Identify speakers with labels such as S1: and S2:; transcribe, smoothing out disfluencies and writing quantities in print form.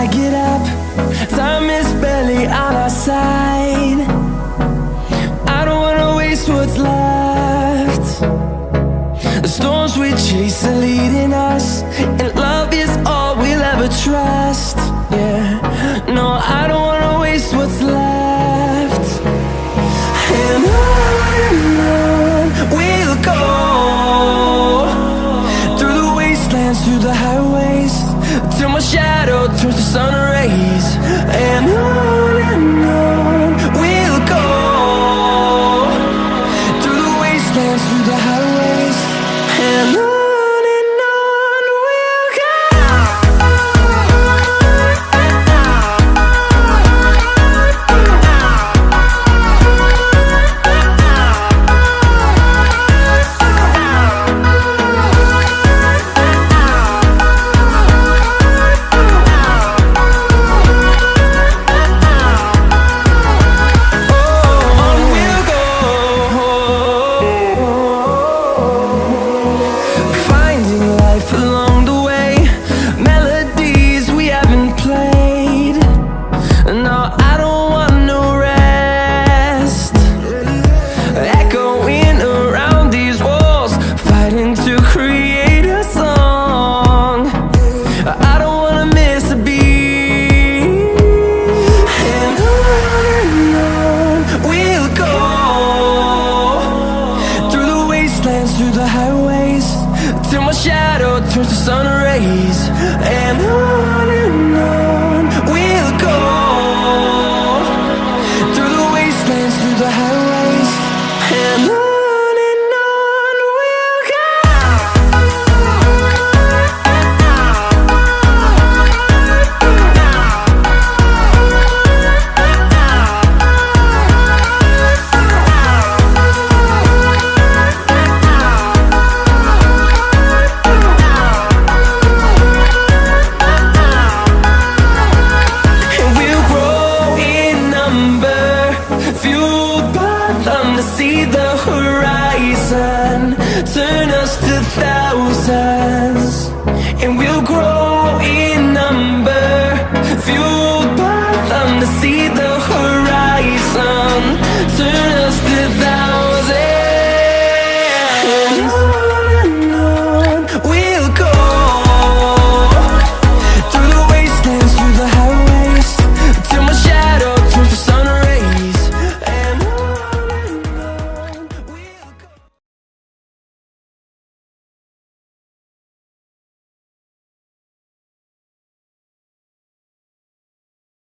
S1: I get up, time is barely on our side. I don't wanna waste what's left. The storms we chase are leading us, and love is all we'll ever trust. Yeah, no, I don't wanna waste what's left. And on we'll go, through the wastelands, through the highways, till my shadow turns to sun rays. And on we'll go, through the wastelands, through the highways, and on we'll go. Through the highways, till my shadow turns to sun rays. And on we'll go, through the wastelands, through the highways, and on we'll go. See the horizon turn us to thousands, and we'll grow in number, fueled by them to see the horizon.